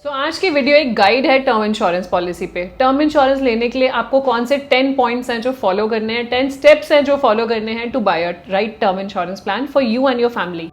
आज की वीडियो एक गाइड है टर्म इंश्योरेंस पॉलिसी पे। टर्म इंश्योरेंस लेने के लिए आपको कौन से 10 पॉइंट्स हैं जो फॉलो करने हैं, 10 स्टेप्स हैं जो फॉलो करने हैं to buy a right term insurance plan for you and your family.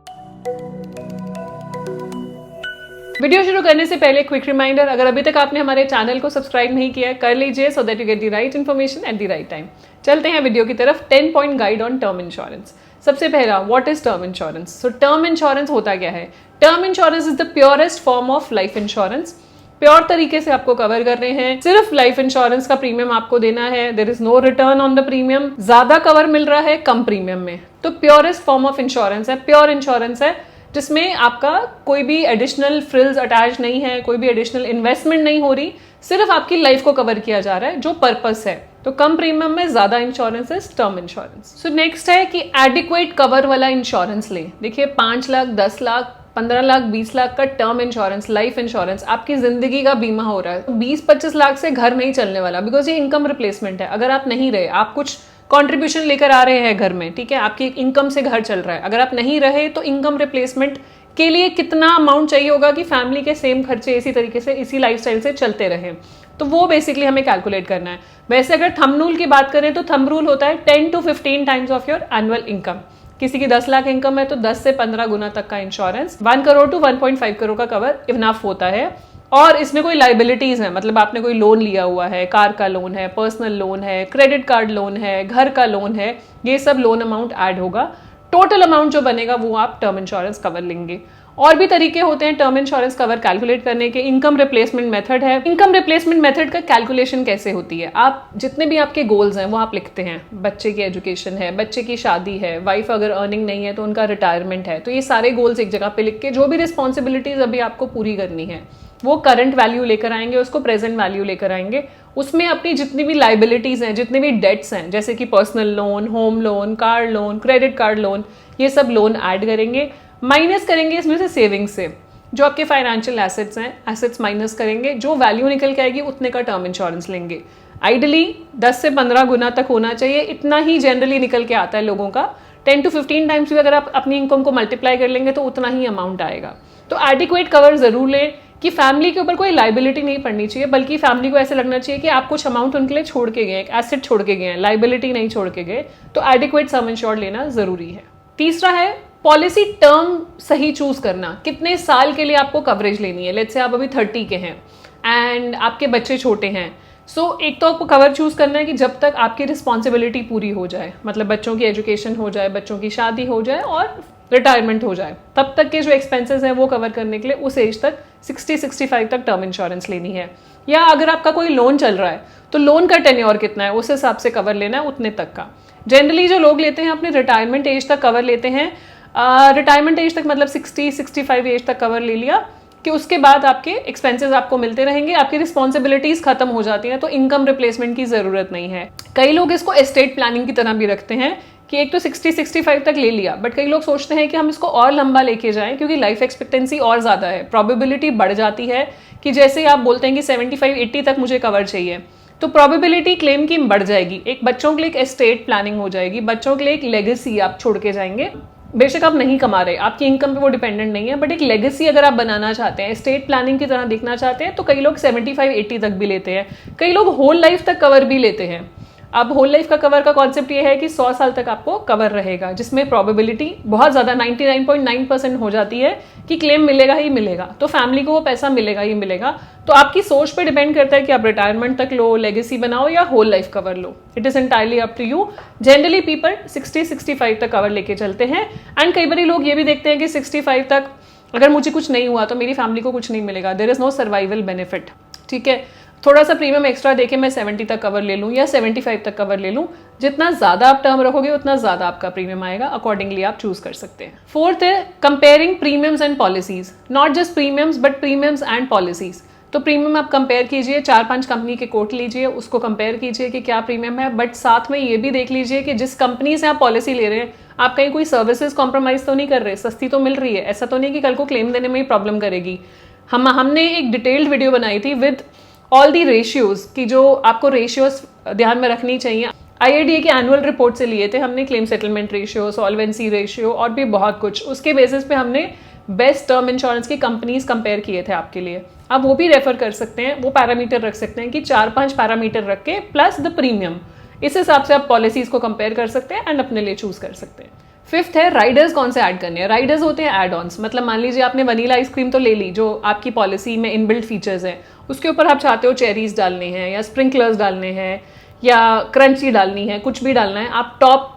Video शुरू करने से पहले क्विक रिमाइंडर, अगर अभी तक आपने हमारे चैनल को सब्सक्राइब नहीं किया है कर लीजिए so that you get the right information at the right time. चलते हैं वीडियो की तरफ। 10 point guide on term insurance. सबसे पहला, what is term insurance? So term insurance होता क्या है? Term insurance is the purest form of life insurance. Pure तरीके से आपको कवर कर रहे हैं। सिर्फ लाइफ इंश्योरेंस का प्रीमियम आपको देना है। There is no return on the premium. ज्यादा कवर मिल रहा है कम प्रीमियम में। तो प्योरेस्ट फॉर्म ऑफ इंश्योरेंस है, प्योर इंश्योरेंस है, जिसमें आपका कोई भी एडिशनल फ्रिल्स अटैच नहीं है, कोई भी एडिशनल इन्वेस्टमेंट नहीं हो रही, सिर्फ आपकी लाइफ को कवर किया जा रहा है जो पर्पस है। तो कम प्रीमियम में ज्यादा इंश्योरेंस है टर्म इंश्योरेंस। सो नेक्स्ट है कि एडिक्वेट कवर वाला इंश्योरेंस ले। देखिए 5 लाख, 10 लाख, 15 लाख, 20 लाख का टर्म इंश्योरेंस, लाइफ इंश्योरेंस, आपकी जिंदगी का बीमा हो रहा है। 20-25 लाख से घर नहीं चलने वाला, बिकॉज ये इनकम रिप्लेसमेंट है। अगर आप नहीं रहे, आप कुछ कंट्रीब्यूशन लेकर आ रहे हैं घर में, ठीक है, आपकी इनकम से घर चल रहा है, अगर आप नहीं रहे तो इनकम रिप्लेसमेंट के लिए कितना अमाउंट चाहिए होगा कि फैमिली के सेम खर्चे इसी तरीके से, इसी लाइफस्टाइल से चलते रहे, तो वो बेसिकली हमें कैलकुलेट करना है। वैसे अगर थंब रूल की बात करें तो थंब रूल होता है 10 to 15 times of your annual income. किसी की 10 लाख इनकम है तो 10 से 15 गुना तक का इंश्योरेंस, 1 करोड़ to 1.5 करोड़ का कवर इनफ होता है। और इसमें कोई लाइबिलिटीज है, मतलब आपने कोई लोन लिया हुआ है, कार का लोन है, पर्सनल लोन है, क्रेडिट कार्ड लोन है, घर का लोन है, ये सब लोन अमाउंट ऐड होगा। टोटल अमाउंट जो बनेगा वो आप टर्म इंश्योरेंस कवर लेंगे। और भी तरीके होते हैं टर्म इंश्योरेंस कवर कैलकुलेट करने के। इनकम रिप्लेसमेंट मेथड है। इनकम रिप्लेसमेंट मेथड का कैलकुलेशन कैसे होती है? आप जितने भी आपके गोल्स हैं वो आप लिखते हैं। बच्चे की एजुकेशन है, बच्चे की शादी है, वाइफ अगर अर्निंग नहीं है तो उनका रिटायरमेंट है, तो ये सारे गोल्स एक जगह पे लिख के जो भी रिस्पॉन्सिबिलिटीज अभी आपको पूरी करनी है वो करंट वैल्यू लेकर आएंगे, उसको प्रेजेंट वैल्यू लेकर आएंगे। उसमें अपनी जितनी भी लाइबिलिटीज हैं, जितने भी डेट्स हैं, जैसे कि personal loan, home loan, car loan, credit card loan, ये सब लोन ऐड करेंगे, माइनस करेंगे इसमें से सेविंग्स से। जो आपके फाइनेंशियल एसेट्स हैं, एसेट्स माइनस करेंगे, जो वैल्यू निकल के आएगी उतने का टर्म इंश्योरेंस लेंगे। आइडली 10 से 15 गुना तक होना चाहिए, इतना ही जनरली निकल के आता है लोगों का। 10 to 15 टाइम्स भी अगर आप अपनी इनकम को मल्टीप्लाई कर लेंगे तो उतना ही अमाउंट आएगा। तो एडिक्वेट कवर जरूर लें कि फैमिली के ऊपर कोई लाइबिलिटी नहीं पड़नी चाहिए, बल्कि फैमिली को ऐसे लगना चाहिए कि आप कुछ अमाउंट उनके लिए छोड़ के गए, एक एसेट छोड़ के गए हैं, लाइबिलिटी नहीं छोड़ के गए। तो एडिक्वेट सम इंश्योर्ड लेना जरूरी है। तीसरा है पॉलिसी टर्म सही चूज करना। कितने साल के लिए आपको कवरेज लेनी है? लेट्स से आप अभी 30 के हैं एंड आपके बच्चे छोटे हैं। एक तो आपको कवर चूज करना है कि जब तक आपकी रिस्पॉन्सिबिलिटी पूरी हो जाए, मतलब बच्चों की एजुकेशन हो जाए, बच्चों की शादी हो जाए और रिटायरमेंट हो जाए, तब तक के जो एक्सपेंसेस हैं वो कवर करने के लिए उस एज तक 60-65 तक टर्म इंश्योरेंस लेनी है। या अगर आपका कोई लोन चल रहा है तो लोन का टेन्योर कितना है उस हिसाब से कवर लेना है, उतने तक का। जनरली जो लोग लेते हैं अपने रिटायरमेंट एज तक कवर लेते हैं। रिटायरमेंट एज तक मतलब 60-65 एज तक कवर ले लिया कि उसके बाद आपके एक्सपेंसेस आपको मिलते रहेंगे, आपकी रिस्पॉन्सिबिलिटीज खत्म हो जाती हैं, तो इनकम रिप्लेसमेंट की जरूरत नहीं है। कई लोग इसको एस्टेट प्लानिंग की तरह भी रखते हैं कि एक तो 60-65 तक ले लिया, बट कई लोग सोचते हैं कि हम इसको और लंबा लेके जाएं क्योंकि लाइफ एक्सपेक्टेंसी और ज्यादा है, प्रोबेबिलिटी बढ़ जाती है कि जैसे आप बोलते हैं कि 75-80 तक मुझे कवर चाहिए, तो प्रोबेबिलिटी क्लेम की बढ़ जाएगी। एक बच्चों के लिए एक एस्टेट प्लानिंग हो जाएगी, बच्चों के लिए एक लेगेसी आप छोड़ के जाएंगे। बेशक आप नहीं कमा रहे, आपकी इनकम पे वो डिपेंडेंट नहीं है, बट एक लेगेसी अगर आप बनाना चाहते हैं, एस्टेट प्लानिंग की तरह देखना चाहते हैं, तो कई लोग 75-80 तक भी लेते हैं। कई लोग होल लाइफ तक कवर भी लेते हैं। अब होल लाइफ का कवर का कॉन्सेप्ट ये है कि 100 साल तक आपको कवर रहेगा, जिसमें प्रोबेबिलिटी बहुत ज़्यादा 99.9% हो जाती है कि क्लेम मिलेगा ही मिलेगा, तो फैमिली को वो पैसा मिलेगा ही मिलेगा। तो आपकी सोच पे डिपेंड करता है कि आप रिटायरमेंट तक लो, लेगेसी बनाओ या होल लाइफ कवर लो। It is entirely up to you. Generally people 60-65 तक कवर लेके चलते हैं। एंड कई बार लोग ये भी देखते हैं कि 65 तक अगर मुझे कुछ नहीं हुआ तो मेरी फैमिली को कुछ नहीं मिलेगा, there is no survival benefit, ठीक है, थोड़ा सा प्रीमियम एक्स्ट्रा देके मैं 70 तक कवर ले लूँ या 75 तक कवर ले लूँ। जितना ज्यादा आप टर्म रखोगे उतना ज्यादा आपका प्रीमियम आएगा, अकॉर्डिंगली आप चूज कर सकते हैं। फोर्थ है comparing premiums and policies. Not just premiums but premiums and policies. तो प्रीमियम आप कंपेयर कीजिए, 4-5 कंपनी के कोट लीजिए, उसको कंपेयर कीजिए कि क्या प्रीमियम है, बट साथ में ये भी देख लीजिए कि जिस कंपनी से आप पॉलिसी ले रहे हैं आप कहीं कोई सर्विसेज कॉम्प्रोमाइज तो नहीं कर रहे, सस्ती तो मिल रही है। ऐसा तो नहीं कि कल को क्लेम देने में ही प्रॉब्लम करेगी। हमने एक डिटेल्ड वीडियो बनाई थी विद ऑल दी रेशियोज की जो आपको रेशियोज ध्यान में रखनी चाहिए। IRDAI के एनुअल रिपोर्ट से लिए थे हमने, claim settlement ratio, solvency ratio और भी बहुत कुछ। उसके बेसिस पे हमने बेस्ट टर्म इंश्योरेंस की कंपनीज कंपेयर किए थे आपके लिए, आप वो भी रेफर कर सकते हैं। वो पैरामीटर रख सकते हैं कि 4-5 पैरामीटर रख के प्लस द प्रीमियम, इस हिसाब से आप पॉलिसीज को कंपेयर कर सकते हैं एंड अपने लिए चूज कर सकते हैं। फिफ्थ है राइडर्स कौन से ऐड करने हैं। राइडर्स होते हैं एड ऑन्स, मतलब मान लीजिए आपने वनीला आइसक्रीम तो ले ली जो आपकी पॉलिसी में इनबिल्ट फीचर्स हैं, उसके ऊपर आप चाहते हो चेरीज डालने हैं या स्प्रिंकलर्स डालने हैं या क्रंची डालनी है, कुछ भी डालना है, आप टॉप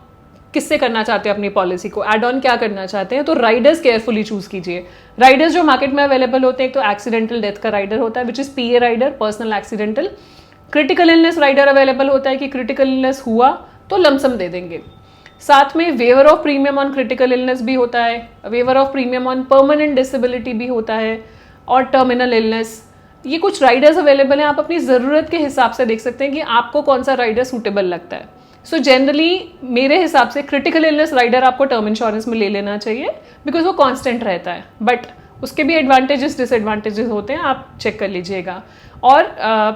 किससे करना चाहते हैं अपनी पॉलिसी को, एड ऑन क्या करना चाहते हैं, तो राइडर्स केयरफुली चूज कीजिए। राइडर्स जो मार्केट में अवेलेबल होते हैं, एक तो एक्सीडेंटल डेथ का राइडर होता है which is PA rider, personal accidental. Critical illness rider available होता है कि क्रिटिकल इलनेस हुआ तो लमसम दे देंगे। साथ में waiver of premium on critical illness भी होता है, waiver of premium on permanent disability भी होता है और टर्मिनल इलनेस। ये कुछ राइडर्स अवेलेबल हैं, आप अपनी ज़रूरत के हिसाब से देख सकते हैं कि आपको कौन सा राइडर सूटेबल लगता है। सो जनरली मेरे हिसाब से क्रिटिकल इलनेस राइडर आपको टर्म इंश्योरेंस में ले लेना चाहिए बिकॉज वो कांस्टेंट रहता है, बट उसके भी एडवांटेजेस डिसएडवांटेजेस होते हैं, आप चेक कर लीजिएगा। और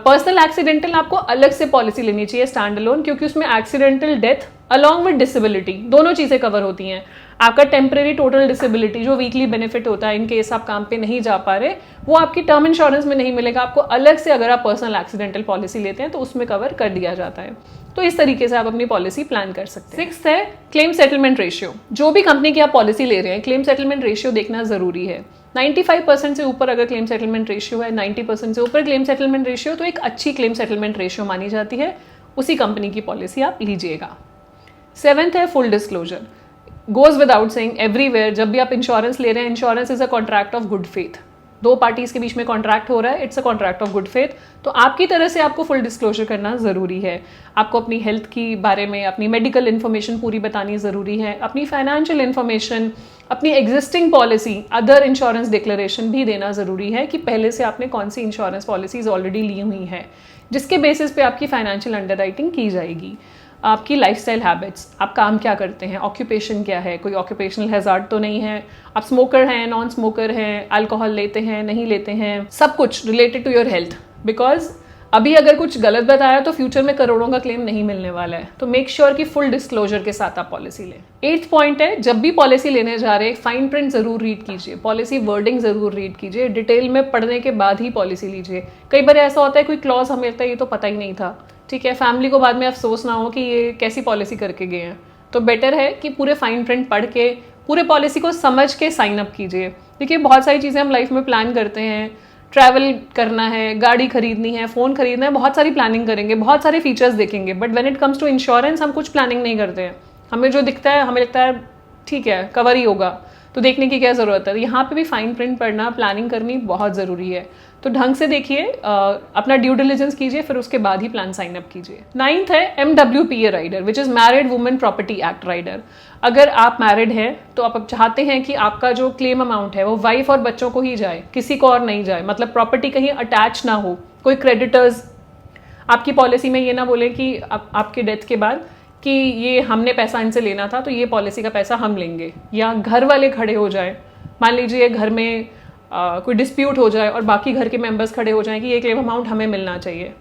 पर्सनल एक्सीडेंटल आपको अलग से पॉलिसी लेनी चाहिए स्टैंड अलोन, क्योंकि उसमें accidental death along with disability दोनों चीज़ें कवर होती हैं। आपका टेम्परेरी टोटल डिसेबिलिटी जो वीकली बेनिफिट होता है इन केस आप काम पे नहीं जा पा रहे, वो आपकी टर्म इंश्योरेंस में नहीं मिलेगा, आपको अलग से अगर आप पर्सनल एक्सीडेंटल पॉलिसी लेते हैं तो उसमें कवर कर दिया जाता है। तो इस तरीके से आप अपनी पॉलिसी प्लान कर सकते हैं। सिक्स्थ है क्लेम सेटलमेंट रेशियो। जो भी कंपनी की आप पॉलिसी ले रहे हैं, क्लेम सेटलमेंट रेशियो देखना जरूरी है। 95% से ऊपर अगर क्लेम सेटलमेंट रेशियो है, 90% से ऊपर क्लेम सेटलमेंट रेशियो, तो एक अच्छी क्लेम सेटलमेंट रेशियो मानी जाती है, उसी कंपनी की पॉलिसी आप लीजिएगा। सेवेंथ है full disclosure. Goes without saying everywhere, जब भी आप इंश्योरेंस ले रहे हैं, insurance is a contract of good faith. दो पार्टीज के बीच में कॉन्ट्रैक्ट हो रहा है, it's a contract of good faith. तो आपकी तरह से आपको फुल डिस्क्लोजर करना ज़रूरी है। आपको अपनी हेल्थ की बारे में, अपनी मेडिकल इन्फॉर्मेशन पूरी बतानी ज़रूरी है, अपनी फाइनेंशियल इन्फॉर्मेशन, अपनी existing policy, other insurance declaration भी देना ज़रूरी है कि पहले से आपने कौन सी इंश्योरेंस पॉलिसीज ऑलरेडी ली हुई हैं, जिसके बेसिस पे आपकी फाइनेंशियल अंडरराइटिंग की जाएगी। आपकी लाइफस्टाइल हैबिट्स, आप काम क्या करते हैं, ऑक्यूपेशन क्या है, कोई ऑक्यूपेशनल हैजार्ड तो नहीं है, आप स्मोकर हैं, नॉन स्मोकर हैं, अल्कोहल लेते हैं, नहीं लेते हैं, सब कुछ related to your health. Because अभी अगर कुछ गलत बताया तो फ्यूचर में करोड़ों का क्लेम नहीं मिलने वाला है, तो मेक श्योर कि फुल डिस्क्लोजर के साथ आप पॉलिसी लें। 8th पॉइंट है, जब भी पॉलिसी लेने जा रहे हैं फाइन प्रिंट जरूर रीड कीजिए, पॉलिसी वर्डिंग जरूर रीड कीजिए, डिटेल में पढ़ने के बाद ही पॉलिसी लीजिए। कई बार ऐसा होता है कोई क्लॉज हमें लगता है ये तो पता ही नहीं था, ठीक है, फैमिली को बाद में अफसोस ना हो कि ये कैसी पॉलिसी करके गए हैं। तो बेटर है कि पूरे फाइन प्रिंट पढ़ के पूरे पॉलिसी को समझ के साइन अप कीजिए। देखिए बहुत सारी चीज़ें हम लाइफ में प्लान करते हैं, ट्रैवल करना है, गाड़ी खरीदनी है, फ़ोन खरीदना है, बहुत सारी प्लानिंग करेंगे, बहुत सारे फीचर्स देखेंगे, but when it comes to insurance हम कुछ प्लानिंग नहीं करते हैं। हमें जो दिखता है हमें लगता है ठीक है कवर ही होगा, तो देखने की क्या ज़रूरत है। यहाँ पे भी फाइन प्रिंट पढ़ना, प्लानिंग करनी बहुत ज़रूरी है। तो ढंग से देखिए, अपना ड्यू डिलिजेंस कीजिए, फिर उसके बाद ही प्लान साइन अप कीजिए। 9th है MWPA rider which is married women property act rider. अगर आप मैरिड हैं तो आप चाहते हैं कि आपका जो क्लेम अमाउंट है वो वाइफ और बच्चों को ही जाए, किसी को और नहीं जाए, मतलब प्रॉपर्टी कहीं अटैच ना हो, कोई क्रेडिटर्स आपकी पॉलिसी में ये ना बोले कि आपके डेथ के बाद कि ये हमने पैसा इनसे लेना था तो ये पॉलिसी का पैसा हम लेंगे, या घर वाले खड़े हो जाए, मान लीजिए घर में कोई डिस्प्यूट हो जाए और बाकी घर के मेंबर्स खड़े हो जाएं कि ये क्लेम अमाउंट हमें मिलना चाहिए,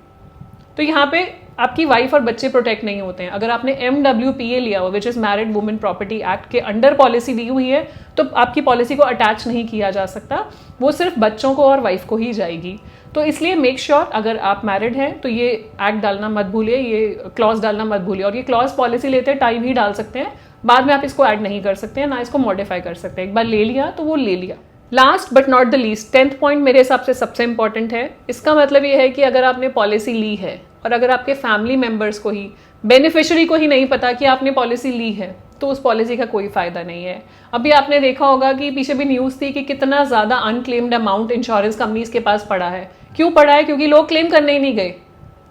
तो यहाँ पे आपकी वाइफ और बच्चे प्रोटेक्ट नहीं होते हैं। अगर आपने MWPA लिया हुआ विच is married women property act के अंडर पॉलिसी ली हुई है तो आपकी पॉलिसी को अटैच नहीं किया जा सकता, वो सिर्फ बच्चों को और वाइफ को ही जाएगी। तो इसलिए मेक श्योर अगर आप मैरिड हैं तो ये एक्ट डालना मत भूलिए, ये क्लॉज डालना मत भूलिए। और ये क्लॉज पॉलिसी लेते टाइम ही डाल सकते हैं, बाद में आप इसको ऐड नहीं कर सकते हैं, ना इसको मॉडिफाई कर सकते हैं। एक बार ले लिया तो वो ले लिया। Last but not the least 10th point मेरे हिसाब से सबसे इंपॉर्टेंट है। इसका मतलब ये है कि अगर आपने पॉलिसी ली है और अगर आपके फैमिली मेंबर्स को ही, बेनिफिशियरी को ही नहीं पता कि आपने पॉलिसी ली है तो उस पॉलिसी का कोई फायदा नहीं है। अभी आपने देखा होगा कि पीछे भी न्यूज़ थी कि कितना ज़्यादा अनक्लेम्ड अमाउंट इंश्योरेंस कंपनीज के पास पड़ा है। क्यों पड़ा है? क्योंकि लोग क्लेम करने ही नहीं गए।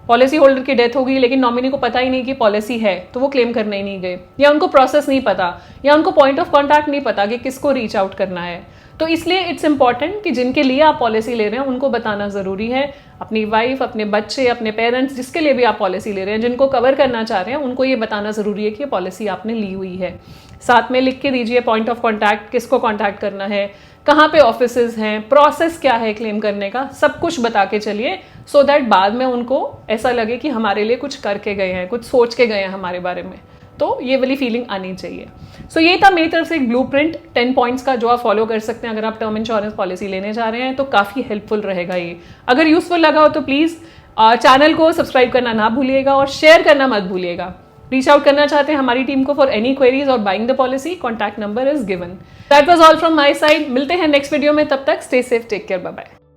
पॉलिसी होल्डर की डेथ हो गई लेकिन नॉमिनी को पता ही नहीं कि पॉलिसी है, तो वो क्लेम करने ही नहीं गए, या उनको प्रोसेस नहीं पता, या उनको पॉइंट ऑफ कॉन्टैक्ट नहीं पता कि किसको रीच आउट करना है। तो इसलिए इट्स इंपॉर्टेंट कि जिनके लिए आप पॉलिसी ले रहे हैं उनको बताना ज़रूरी है। अपनी वाइफ, अपने बच्चे, अपने पेरेंट्स, जिसके लिए भी आप पॉलिसी ले रहे हैं, जिनको कवर करना चाह रहे हैं, उनको ये बताना ज़रूरी है कि ये पॉलिसी आपने ली हुई है। साथ में लिख के दीजिए पॉइंट ऑफ कॉन्टैक्ट, किसको कॉन्टैक्ट करना है, कहाँ पे ऑफिसेज हैं, प्रोसेस क्या है क्लेम करने का, सब कुछ बता के चलिए, सो दैट बाद में उनको ऐसा लगे कि हमारे लिए कुछ करके गए हैं, कुछ सोच के गए हैं हमारे बारे में। तो ये वाली फीलिंग आनी चाहिए। सो ये था मेरी तरफ से एक ब्लूप्रिंट 10 पॉइंट्स का जो आप फॉलो कर सकते हैं अगर आप टर्म इंश्योरेंस पॉलिसी लेने जा रहे हैं, तो काफ़ी हेल्पफुल रहेगा ये। अगर यूजफुल लगा हो तो प्लीज़ चैनल को सब्सक्राइब करना ना भूलिएगा और शेयर करना मत भूलिएगा। रीच आउट करना चाहते हैं हमारी टीम को फॉर एनी क्वेरीज और buying the policy, contact number is given. That was all from my side. मिलते हैं नेक्स्ट वीडियो में, तब तक stay safe, take care, bye bye.